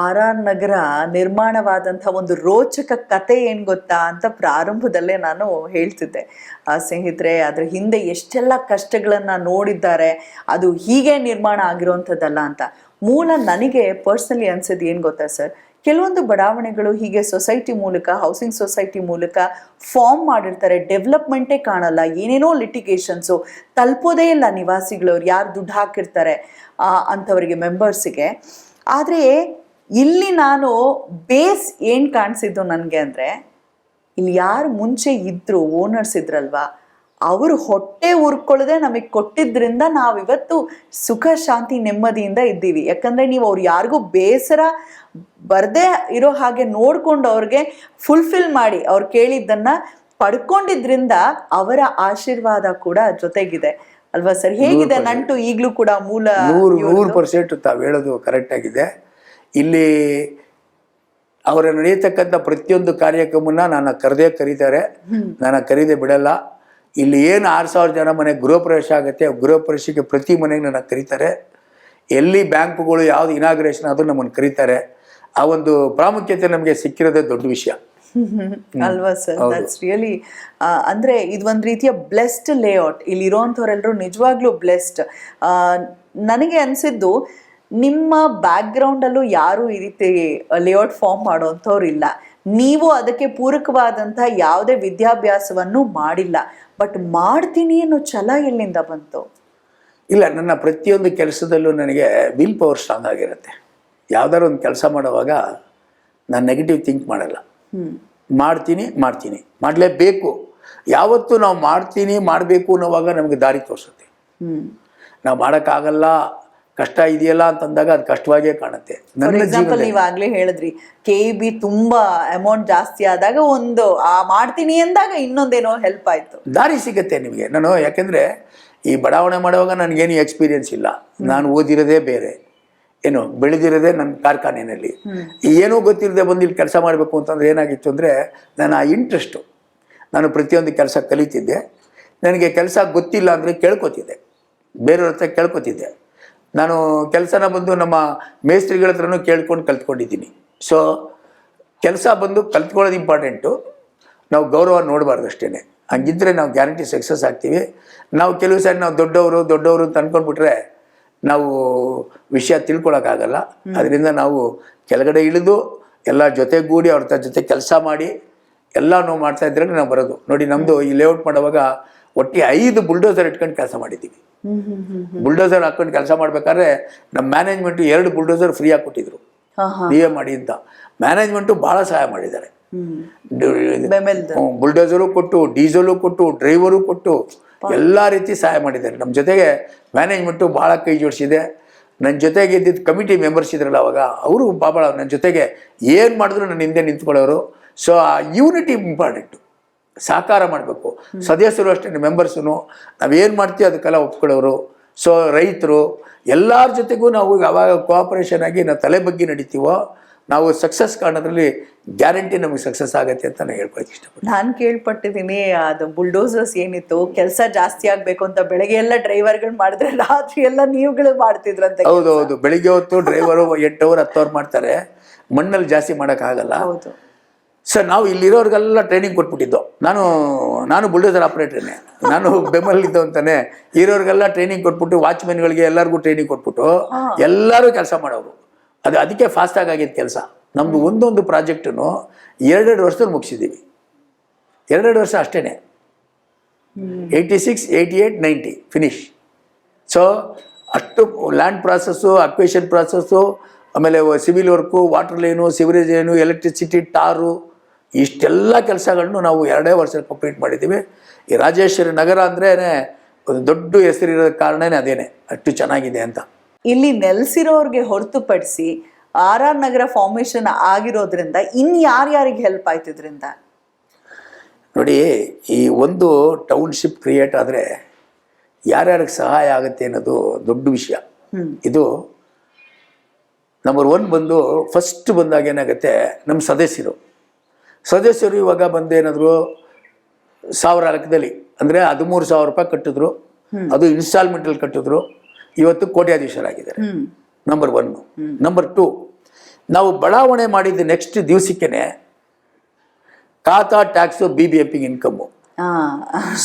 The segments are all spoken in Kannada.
ಆರ್ ನಗರ ನಿರ್ಮಾಣವಾದಂಥ ಒಂದು ರೋಚಕ ಕತೆ ಏನು ಗೊತ್ತಾ ಅಂತ ಪ್ರಾರಂಭದಲ್ಲೇ ನಾನು ಹೇಳ್ತಿದ್ದೆ. ಸ್ನೇಹಿತರೆ, ಅದ್ರ ಹಿಂದೆ ಎಷ್ಟೆಲ್ಲ ಕಷ್ಟಗಳನ್ನು ನೋಡಿದ್ದಾರೆ, ಅದು ಹೀಗೆ ನಿರ್ಮಾಣ ಆಗಿರೋವಂಥದ್ದಲ್ಲ ಅಂತ. ಮೂಲ ನನಗೆ ಪರ್ಸ್ನಲಿ ಅನ್ಸಿದ್ದು ಏನು ಗೊತ್ತಾ ಸರ್, ಕೆಲವೊಂದು ಬಡಾವಣೆಗಳು ಹೀಗೆ ಸೊಸೈಟಿ ಮೂಲಕ, ಹೌಸಿಂಗ್ ಸೊಸೈಟಿ ಮೂಲಕ ಫಾರ್ಮ್ ಮಾಡಿರ್ತಾರೆ, ಡೆವಲಪ್ಮೆಂಟೇ ಕಾಣಲ್ಲ, ಏನೇನೋ ಲಿಟಿಗೇಷನ್ಸು, ತಲುಪೋದೇ ಇಲ್ಲ ನಿವಾಸಿಗಳವ್ರು, ಯಾರು ದುಡ್ಡು ಹಾಕಿರ್ತಾರೆ ಅಂಥವರಿಗೆ, ಮೆಂಬರ್ಸಿಗೆ. ಆದರೆ ಇಲ್ಲಿ ನಾನು ಬೇಸ್ ಏನು ಕಾಣಿಸಿದ್ದು ನನಗೆ ಅಂದರೆ, ಇಲ್ಲಿ ಯಾರು ಮುಂಚೆ ಇದ್ದರು, ಓನರ್ಸ್ ಇದ್ರಲ್ವಾ, ಅವರು ಹೊಟ್ಟೆ ಉರ್ಕೊಳ್ಳದೆ ನಮಗೆ ಕೊಟ್ಟಿದ್ದರಿಂದ ನಾವಿವತ್ತು ಸುಖ ಶಾಂತಿ ನೆಮ್ಮದಿಯಿಂದ ಇದ್ದೀವಿ. ಯಾಕಂದರೆ ನೀವು ಅವ್ರು ಯಾರಿಗೂ ಬೇಸರ ಬರದೇ ಇರೋ ಹಾಗೆ ನೋಡ್ಕೊಂಡು ಅವ್ರಿಗೆ ಫುಲ್ಫಿಲ್ ಮಾಡಿ ಅವ್ರು ಕೇಳಿದ್ದನ್ನು ಪಡ್ಕೊಂಡಿದ್ರಿಂದ ಅವರ ಆಶೀರ್ವಾದ ಕೂಡ ಜೊತೆಗಿದೆ ಅಲ್ವಾ ಸರ್? ಹೇಗಿದೆ ನಂಟು ಈಗಲೂ ಕೂಡ? ಮೂಲ 100% ತಾವು ಹೇಳೋದು ಕರೆಕ್ಟ್ ಆಗಿದೆ. ಇಲ್ಲಿ ಅವರ ನಡೆಯತಕ್ಕಂಥ ಪ್ರತಿಯೊಂದು ಕಾರ್ಯಕ್ರಮನ ನಾನು ಕರೀತಾರೆ, ನಾನು ಕರೀದೆ ಬಿಡಲ್ಲ. ಇಲ್ಲಿ ಏನು 6,000 ಜನ ಮನೆ ಗೃಹ ಪ್ರವೇಶ ಆಗುತ್ತೆ, ಗೃಹ ಪ್ರವೇಶಕ್ಕೆ ಪ್ರತಿ ಮನೆಗೆ ನನ್ನ ಕರೀತಾರೆ. ಎಲ್ಲಿ ಬ್ಯಾಂಕುಗಳು ಯಾವ್ದು ಇನಾಗ್ರೇಷನ್ ಆದರೂ ನಮ್ಮನ್ನು ಕರೀತಾರೆ. ಆ ಒಂದು ಪ್ರಾಮುಖ್ಯತೆ ನಮಗೆ ಸಿಕ್ಕಿರೋದೇ ದೊಡ್ಡ ವಿಷಯ ಅಲ್ವಾ ಸರ್? ದಟ್ಸ್ ರಿಯಲಿ, ಅಂದ್ರೆ ಇದು ಒಂದು ರೀತಿಯ ಬ್ಲೆಸ್ಡ್ ಲೇಔಟ್. ಇಲ್ಲಿ ಇರೋಂಥವ್ರೆಲ್ಲರೂ ನಿಜವಾಗ್ಲೂ ಬ್ಲೆಸ್ಡ್. ನನಗೆ ಅನ್ಸಿದ್ದು, ನಿಮ್ಮ ಬ್ಯಾಕ್ಗ್ರೌಂಡಲ್ಲೂ ಯಾರೂ ಈ ರೀತಿ ಲೇಔಟ್ ಫಾರ್ಮ್ ಮಾಡೋವಂಥವ್ರು ಇಲ್ಲ. ನೀವು ಅದಕ್ಕೆ ಪೂರಕವಾದಂಥ ಯಾವುದೇ ವಿದ್ಯಾಭ್ಯಾಸವನ್ನು ಮಾಡಿಲ್ಲ, ಬಟ್ ಮಾಡ್ತೀನಿ ಅನ್ನೋ ಛಲ ಎಲ್ಲಿಂದ ಬಂತು? ಇಲ್ಲ, ನನ್ನ ಪ್ರತಿಯೊಂದು ಕೆಲಸದಲ್ಲೂ ನನಗೆ ವಿಲ್ ಪವರ್ ಸ್ಟ್ರಾಂಗ್ ಆಗಿರುತ್ತೆ. ಯಾವ್ದಾದ್ರು ಒಂದು ಕೆಲಸ ಮಾಡುವಾಗ ನಾನು ನೆಗೆಟಿವ್ ಥಿಂಕ್ ಮಾಡಲ್ಲ. ಮಾಡ್ತೀನಿ ಮಾಡಲೇಬೇಕು. ಯಾವತ್ತು ನಾವು ಮಾಡಬೇಕು ಅನ್ನೋವಾಗ ನಮಗೆ ದಾರಿ ತೋರಿಸುತ್ತೆ. ನಾವು ಮಾಡೋಕ್ಕಾಗಲ್ಲ, ಕಷ್ಟ ಇದೆಯಲ್ಲ ಅಂತಂದಾಗ ಅದು ಕಷ್ಟವಾಗೇ ಕಾಣುತ್ತೆ. ಫಾರ್ ಎಕ್ಸಾಂಪಲ್, ನೀವಾಗಲೇ ಹೇಳಿದ್ರಿ KEB ತುಂಬಾ ಅಮೌಂಟ್ ಜಾಸ್ತಿ ಆದಾಗ ಒಂದು ಮಾಡ್ತೀನಿ ಅಂದಾಗ ಇನ್ನೊಂದೇನೋ ಹೆಲ್ಪ್ ಆಯ್ತು, ದಾರಿ ಸಿಗುತ್ತೆ ನಿಮಗೆ. ನಾನು ಯಾಕೆಂದ್ರೆ ಈ ಬಡಾವಣೆ ಮಾಡುವಾಗ ನನಗೇನು ಎಕ್ಸ್ಪೀರಿಯನ್ಸ್ ಇಲ್ಲ. ನಾನು ಓದಿರೋದೇ ಬೇರೆ, ಏನು ಬೆಳೆದಿರೋದೇ ನನ್ನ ಕಾರ್ಖಾನೆಯಲ್ಲಿ. ಏನೂ ಗೊತ್ತಿಲ್ಲದೆ ಬಂದು ಇಲ್ಲಿ ಕೆಲಸ ಮಾಡಬೇಕು ಅಂತಂದ್ರೆ ಏನಾಗಿತ್ತು ಅಂದರೆ, ನಾನು ಆ ಇಂಟ್ರೆಸ್ಟು, ನಾನು ಪ್ರತಿಯೊಂದು ಕೆಲಸ ಕಲಿತಿದ್ದೆ. ನನಗೆ ಕೆಲಸ ಗೊತ್ತಿಲ್ಲ ಅಂದರೆ ಕೇಳ್ಕೊತಿದ್ದೆ, ಬೇರೆಯವ್ರ ಹತ್ರ ಕೇಳ್ಕೊತಿದ್ದೆ. ನಾನು ಕೆಲಸನ ಬಂದು ನಮ್ಮ ಮೇಸ್ತ್ರಿಗಳ ಹತ್ರನೂ ಕೇಳ್ಕೊಂಡು ಕಲ್ತ್ಕೊಂಡಿದ್ದೀನಿ. ಸೊ ಕೆಲಸ ಬಂದು ಕಲ್ತ್ಕೊಳ್ಳೋದು ಇಂಪಾರ್ಟೆಂಟು, ನಾವು ಗೌರವ ನೋಡಬಾರ್ದು ಅಷ್ಟೇ. ಹಂಗಿದ್ರೆ ನಾವು ಗ್ಯಾರಂಟಿ ಸಕ್ಸಸ್ ಆಗ್ತೀವಿ. ನಾವು ಕೆಲವು ಸಾರಿ ನಾವು ದೊಡ್ಡವರು ಅಂತ ಅಂದ್ಕೊಂಡ್ಬಿಟ್ರೆ ನಾವು ವಿಷಯ ತಿಳ್ಕೊಳಕ್ಕಾಗಲ್ಲ. ಅದರಿಂದ ನಾವು ಕೆಳಗಡೆ ಇಳಿದು ಎಲ್ಲ ಜೊತೆಗೂಡಿ ಅವ್ರ ಜೊತೆ ಕೆಲಸ ಮಾಡಿ ಎಲ್ಲ ನಾವು ಮಾಡ್ತಾ ಇದ್ರೆ ನಾವು ಬರೋದು. ನೋಡಿ, ನಮ್ಮದು ಈ ಲೇಔಟ್ ಮಾಡುವಾಗ ಒಟ್ಟಿ 5 ಬುಲ್ಡೋಸರ್ ಇಟ್ಕೊಂಡು ಕೆಲಸ ಮಾಡಿದ್ದೀವಿ. ಬುಲ್ಡೋಸರ್ ಹಾಕೊಂಡು ಕೆಲಸ ಮಾಡ್ಬೇಕಾದ್ರೆ ನಮ್ಮ ಮ್ಯಾನೇಜ್ಮೆಂಟು 2 ಬುಲ್ಡೋಸರ್ ಫ್ರೀಯಾಗಿ ಕೊಟ್ಟಿದ್ರು, ನೀವೇ ಮಾಡಿ ಅಂತ. ಮ್ಯಾನೇಜ್ಮೆಂಟು ಭಾಳ ಸಹಾಯ ಮಾಡಿದ್ದಾರೆ. ಬುಲ್ಡೋಸರು ಕೊಟ್ಟು, ಡೀಸೆಲು ಕೊಟ್ಟು, ಡ್ರೈವರು ಕೊಟ್ಟು, ಎಲ್ಲ ರೀತಿ ಸಹಾಯ ಮಾಡಿದ್ದಾರೆ. ನಮ್ಮ ಜೊತೆಗೆ ಮ್ಯಾನೇಜ್ಮೆಂಟು ಭಾಳ ಕೈ ಜೋಡಿಸಿದೆ. ನನ್ನ ಜೊತೆಗೆ ಇದ್ದಿದ್ದು ಕಮಿಟಿ ಮೆಂಬರ್ಸ್ ಇದ್ರಲ್ಲ ಅವಾಗ, ಅವರು ಭಾಳ ನನ್ನ ಜೊತೆಗೆ ಏನು ಮಾಡಿದ್ರು ನನ್ನ ಹಿಂದೆ ನಿಂತ್ಕೊಳ್ಳೋರು. ಸೊ ಆ ಯೂನಿಟಿ ಇಂಪಾರ್ಟೆಂಟು, ಸಹಕಾರ ಮಾಡಬೇಕು. ಸದಸ್ಯರು ಅಷ್ಟೇ, ಮೆಂಬರ್ಸು ನಾವೇನು ಮಾಡ್ತೀವಿ ಅದಕ್ಕೆಲ್ಲ ಒಪ್ಕೊಳ್ಳೋರು. ಸೊ ರೈತರು ಎಲ್ಲರ ಜೊತೆಗೂ ನಾವು ಯಾವಾಗ ಕೋಆಪರೇಷನ್ ಆಗಿ ನಾವು ತಲೆ ಬಗ್ಗೆ ನಡೀತೀವೋ ನಾವು ಸಕ್ಸಸ್ ಕಾಣೋದ್ರಲ್ಲಿ ಗ್ಯಾರಂಟಿ ನಮಗೆ ಸಕ್ಸಸ್ ಆಗುತ್ತೆ ಅಂತ ನಾನು ಹೇಳ್ಕೊಳಕ್ಕೆ ಇಷ್ಟಪಡ್ತೀನಿ. ನಾನು ಕೇಳ್ಪಟ್ಟಿದ್ದೀನಿ, ಅದು ಬುಲ್ಡೋಸರ್ಸ್ ಏನಿತ್ತು, ಕೆಲಸ ಜಾಸ್ತಿ ಆಗಬೇಕು ಅಂತ ಬೆಳಗ್ಗೆ ಎಲ್ಲ ಡ್ರೈವರ್ಗಳು ಮಾಡಿದ್ರೆ ರಾತ್ರಿ ಎಲ್ಲ ನೀವುಗಳು ಮಾಡ್ತಿದ್ರಂತೆ. ಹೌದು, ಬೆಳಿಗ್ಗೆ ಹೊತ್ತು ಡ್ರೈವರು 8 ಅವರ್ 10 ಅವರ್ ಮಾಡ್ತಾರೆ. ಮಣ್ಣಲ್ಲಿ ಜಾಸ್ತಿ ಮಾಡೋಕ್ಕಾಗಲ್ಲ. ಸರ್, ನಾವು ಇಲ್ಲಿರೋರಿಗೆಲ್ಲ ಟ್ರೈನಿಂಗ್ ಕೊಟ್ಬಿಟ್ಟಿದ್ದು. ನಾನು ಬುಲ್ಡೋಸರ್ ಆಪ್ರೇಟರ್ನೇ, ನಾನು ಬೆಂಬಲಿದ್ದು ಅಂತಾನೆ ಇರೋರಿಗೆಲ್ಲ ಟ್ರೈನಿಂಗ್ ಕೊಟ್ಬಿಟ್ಟು, ವಾಚ್ಮೆನ್ಗಳಿಗೆ ಎಲ್ಲರಿಗೂ ಟ್ರೈನಿಂಗ್ ಕೊಟ್ಬಿಟ್ಟು ಎಲ್ಲರೂ ಕೆಲಸ ಮಾಡೋರು. ಅದಕ್ಕೆ ಫಾಸ್ಟಾಗಿ ಆಗಿದ್ದು ಕೆಲಸ. ನಮ್ಮದು ಒಂದೊಂದು ಪ್ರಾಜೆಕ್ಟನ್ನು 2 ವರ್ಷದಲ್ಲಿ ಮುಗಿಸಿದ್ದೀವಿ. 2 ವರ್ಷ ಅಷ್ಟೇ. 86, 88, 90 ಫಿನಿಶ್. ಸೊ ಅಷ್ಟು ಲ್ಯಾಂಡ್ ಪ್ರಾಸೆಸ್ಸು, ಅಕ್ವೇಷನ್ ಪ್ರಾಸೆಸ್ಸು, ಆಮೇಲೆ civil work, water line, sewerage line, electricity, tar, ಇಷ್ಟೆಲ್ಲ ಕೆಲಸಗಳನ್ನು ನಾವು 2 ವರ್ಷದಲ್ಲಿ ಕಂಪ್ಲೀಟ್ ಮಾಡಿದ್ದೀವಿ. ಈ ರಾಜೇಶ್ವರಿ ನಗರ ಅಂದ್ರೆ ಒಂದು ದೊಡ್ಡ ಹೆಸರಿರೋ ಕಾರಣನೇ ಅದೇನೆ, ಅಷ್ಟು ಚೆನ್ನಾಗಿದೆ ಅಂತ. ಇಲ್ಲಿ ನೆಲೆಸಿರೋರಿಗೆ ಹೊರತುಪಡಿಸಿ ಆರ್ ನಗರ ಫಾರ್ಮೇಷನ್ ಆಗಿರೋದ್ರಿಂದ ಯಾರ್ಯಾರಿಗೆ ಹೆಲ್ಪ್ ಆಯ್ತು ಇದರಿಂದ? ನೋಡಿ, ಈ ಒಂದು ಟೌನ್ಶಿಪ್ ಕ್ರಿಯೇಟ್ ಆದರೆ ಯಾರ್ಯಾರಿಗೆ ಸಹಾಯ ಆಗುತ್ತೆ ಅನ್ನೋದು ದೊಡ್ಡ ವಿಷಯ. ಇದು ನಂಬರ್ 1 ಬಂದು ಫಸ್ಟ್ ಬಂದಾಗ ಏನಾಗುತ್ತೆ, ನಮ್ಮ ಸದಸ್ಯರು ಇವಾಗ ಬಂದು ಏನಾದರೂ 1000 ಲೆಕ್ಕದಲ್ಲಿ ಅಂದರೆ 13,000 ರೂಪಾಯಿ ಕಟ್ಟಿದ್ರು, ಅದು ಇನ್ಸ್ಟಾಲ್ಮೆಂಟಲ್ಲಿ ಕಟ್ಟಿದ್ರು, ಇವತ್ತು ಕೋಟ್ಯಾಧೀಶರಾಗಿದ್ದಾರೆ. ನಂಬರ್ 1. ನಂಬರ್ 2, ನಾವು ಬಡಾವಣೆ ಮಾಡಿದ ನೆಕ್ಸ್ಟ್ ದಿವಸಕ್ಕೇನೆ ಖಾತಾ ಟ್ಯಾಕ್ಸು BBMP ಇನ್ಕಮ್ಮು ಆ,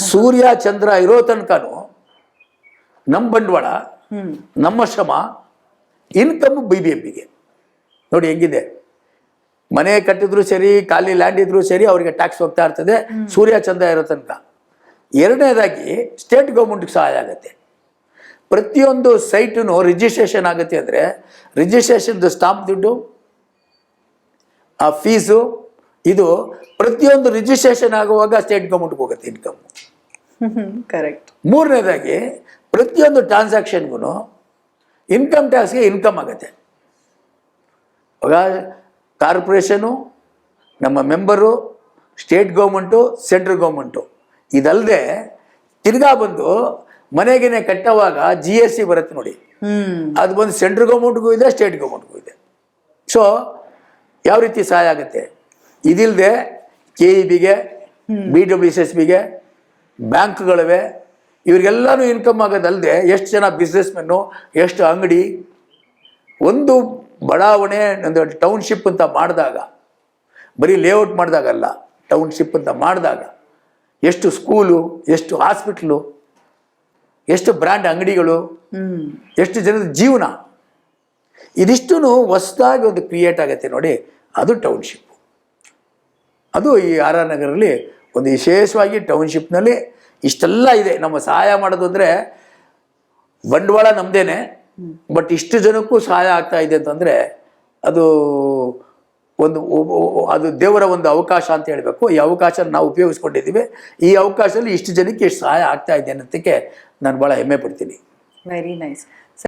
ಸೂರ್ಯ ಚಂದ್ರ ಇರೋ ತನಕನೂ ನಮ್ಮ ಬಂಡವಾಳ ನಮ್ಮ ಶ್ರಮ ಇನ್ಕಮ್ BBMPಗೆ ನೋಡಿ ಹೆಂಗಿದೆ. ಮನೆ ಕಟ್ಟಿದ್ರು ಸರಿ, ಖಾಲಿ ಲ್ಯಾಂಡ್ ಇದ್ರು ಸರಿ, ಅವರಿಗೆ ಟ್ಯಾಕ್ಸ್ ಹೋಗ್ತಾ ಇರ್ತದೆ ಸೂರ್ಯ ಚಂದ್ರ ಇರೋ ತನಕ. ಎರಡನೇದಾಗಿ ಸ್ಟೇಟ್ ಗೌರ್ಮೆಂಟ್ಗೆ ಸಹಾಯ ಆಗುತ್ತೆ. ಪ್ರತಿಯೊಂದು ಸೈಟು ರಿಜಿಸ್ಟ್ರೇಷನ್ ಆಗುತ್ತೆ ಅಂದರೆ ರಿಜಿಸ್ಟ್ರೇಷನ್ದು ಸ್ಟಾಂಪ್ ದುಡ್ಡು, ಆ ಫೀಸು, ಇದು ಪ್ರತಿಯೊಂದು ರಿಜಿಸ್ಟ್ರೇಷನ್ ಆಗುವಾಗ ಸ್ಟೇಟ್ ಗೌರ್ಮೆಂಟ್ಗೆ ಹೋಗುತ್ತೆ ಇನ್ಕಮ್. ಕರೆಕ್ಟ್. ಮೂರನೇದಾಗಿ ಪ್ರತಿಯೊಂದು ಟ್ರಾನ್ಸಾಕ್ಷನ್ಗೂ ಇನ್ಕಮ್ ಟ್ಯಾಕ್ಸ್ಗೆ ಇನ್ಕಮ್ ಆಗುತ್ತೆ. ಇವಾಗ ಕಾರ್ಪೊರೇಷನು, ನಮ್ಮ member, state government, central government, ಇದಲ್ಲದೆ ತಿರ್ಗಾ ಬಂದು ಮನೆಗೇನೆ ಕಟ್ಟುವಾಗ GST ಬರುತ್ತೆ ನೋಡಿ, ಅದು ಬಂದು ಸೆಂಟ್ರಲ್ ಗೌರ್ಮೆಂಟ್ಗೂ ಇದೆ, ಸ್ಟೇಟ್ ಗೌರ್ಮೆಂಟ್ಗೂ ಇದೆ. ಸೊ ಯಾವ ರೀತಿ ಸಹಾಯ ಆಗುತ್ತೆ? ಇದಿಲ್ಲದೆ KEBಗೆ, BWSSBಗೆ, ಬ್ಯಾಂಕ್ಗಳಿವೆ, ಇವ್ರಿಗೆಲ್ಲನೂ ಇನ್ಕಮ್ ಆಗೋದಲ್ಲದೆ ಎಷ್ಟು ಜನ ಬಿಸ್ನೆಸ್ಮೆನ್ನು, ಎಷ್ಟು ಅಂಗಡಿ, ಒಂದು ಬಡಾವಣೆ ಒಂದು ಟೌನ್ಶಿಪ್ ಅಂತ ಮಾಡಿದಾಗ, ಬರೀ ಲೇಔಟ್ ಮಾಡಿದಾಗಲ್ಲ, ಟೌನ್ಶಿಪ್ ಅಂತ ಮಾಡಿದಾಗ ಎಷ್ಟು ಸ್ಕೂಲು, ಎಷ್ಟು ಹಾಸ್ಪಿಟ್ಲು, ಎಷ್ಟು ಬ್ರ್ಯಾಂಡ್ ಅಂಗಡಿಗಳು, ಎಷ್ಟು ಜನದ ಜೀವನ, ಇದಿಷ್ಟು ಹೊಸದಾಗಿ ಒಂದು ಕ್ರಿಯೇಟ್ ಆಗುತ್ತೆ ನೋಡಿ, ಅದು ಟೌನ್ಶಿಪ್. ಅದು ಈ RR ನಗರಲ್ಲಿ ಒಂದು ವಿಶೇಷವಾಗಿ ಟೌನ್ಶಿಪ್ನಲ್ಲಿ ಇಷ್ಟೆಲ್ಲ ಇದೆ. ನಮ್ಮ ಸಹಾಯ ಮಾಡೋದು ಅಂದರೆ ಬಂಡವಾಳ ನಮ್ಮದೇನೆ, ಬಟ್ ಇಷ್ಟು ಜನಕ್ಕೂ ಸಹಾಯ ಆಗ್ತಾ ಇದೆ ಅಂತಂದರೆ ಅದು ಅದು ದೇವರ ಒಂದು ಅವಕಾಶ ಅಂತ ಹೇಳಬೇಕು. ಈ ಅವಕಾಶ ನಾವು ಉಪಯೋಗಿಸ್ಕೊಂಡಿದ್ದೀವಿ. ಈ ಅವಕಾಶದಲ್ಲಿ ಇಷ್ಟು ಜನಕ್ಕೆ ಎಷ್ಟು ಸಹಾಯ ಆಗ್ತಾ ಇದೆ ಅನ್ನೋದಕ್ಕೆ ನಾನು ಭಾಳ ಹೆಮ್ಮೆ ಪಡ್ತೀನಿ. Very nice.